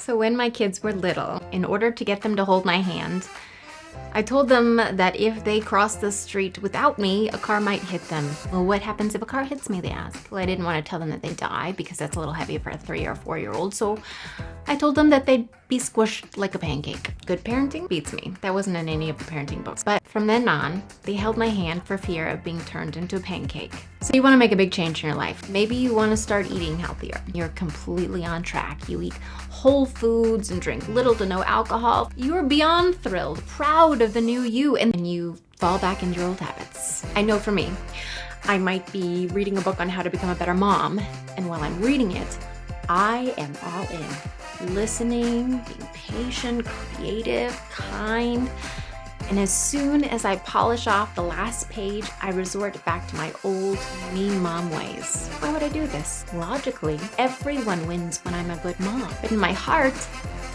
So when my kids were little, in order to get them to hold my hand, I told them that if they crossed the street without me, a car might hit them. Well, what happens if a car hits me, they asked. Well, I didn't want to tell them that they die because that's a little heavy for a 3 or 4-year-old, so I told them that they'd be squished like a pancake. Good parenting beats me. That wasn't in any of the parenting books. But from then on, they held my hand for fear of being turned into a pancake. So you want to make a big change in your life. Maybe you want to start eating healthier. You're completely on track. You eat whole foods and drink little to no alcohol. You're beyond thrilled, proud of the new you, and you fall back into your old habits. I know for me, I might be reading a book on how to become a better mom, and while I'm reading it, I am all in. Listening, being patient, creative, kind. And as soon as I polish off the last page, I resort back to my old mean mom ways. Why would I do this? Logically, everyone wins when I'm a good mom. But in my heart,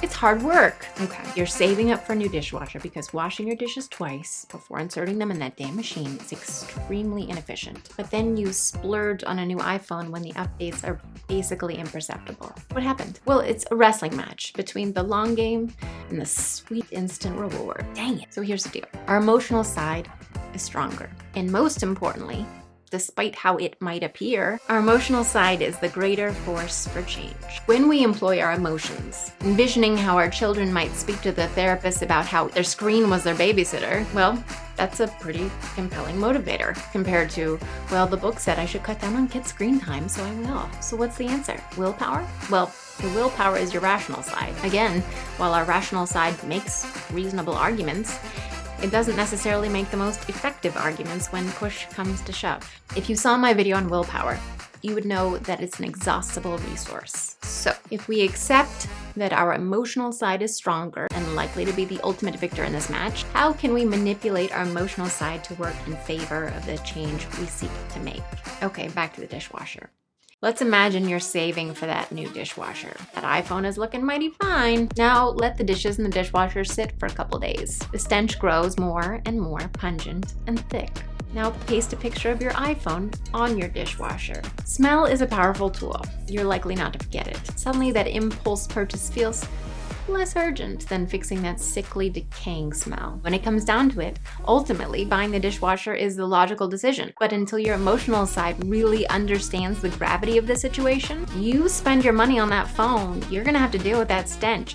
it's hard work. Okay, you're saving up for a new dishwasher because washing your dishes twice before inserting them in that damn machine is extremely inefficient. But then you splurge on a new iPhone when the updates are basically imperceptible. What happened? Well, it's a wrestling match between the long game and the sweet instant reward. Dang it. So here's the deal. Our emotional side is stronger. And most importantly, despite how it might appear, our emotional side is the greater force for change. When we employ our emotions, envisioning how our children might speak to the therapist about how their screen was their babysitter, well, that's a pretty compelling motivator compared to, well, the book said I should cut down on kids' screen time, so I will. So what's the answer? Willpower? Well, the willpower is your rational side. Again, while our rational side makes reasonable arguments, it doesn't necessarily make the most effective arguments when push comes to shove. If you saw my video on willpower, you would know that it's an exhaustible resource. So if we accept that our emotional side is stronger and likely to be the ultimate victor in this match, how can we manipulate our emotional side to work in favor of the change we seek to make? Okay, back to the dishwasher. Let's imagine you're saving for that new dishwasher. That iPhone is looking mighty fine. Now let the dishes in the dishwasher sit for a couple days. The stench grows more and more pungent and thick. Now paste a picture of your iPhone on your dishwasher. Smell is a powerful tool. You're likely not to forget it. Suddenly that impulse purchase feels less urgent than fixing that sickly, decaying smell. When it comes down to it, ultimately, buying the dishwasher is the logical decision. But until your emotional side really understands the gravity of the situation, you spend your money on that phone, you're gonna have to deal with that stench.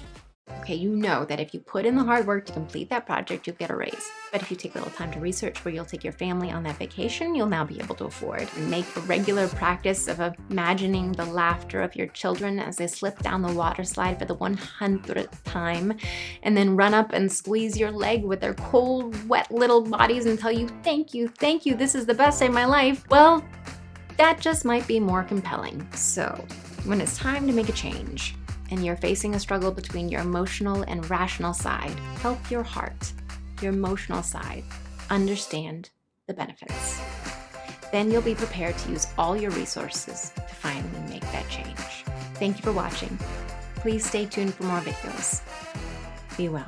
Okay, you know that if you put in the hard work to complete that project, you'll get a raise. But if you take a little time to research where you'll take your family on that vacation, you'll now be able to afford. And make a regular practice of imagining the laughter of your children as they slip down the water slide for the 100th time, and then run up and squeeze your leg with their cold, wet little bodies and tell you, thank you, this is the best day of my life. Well, that just might be more compelling. So when it's time to make a change, and you're facing a struggle between your emotional and rational side, help your heart, your emotional side, understand the benefits. Then you'll be prepared to use all your resources to finally make that change. Thank you for watching. Please stay tuned for more videos. Be well.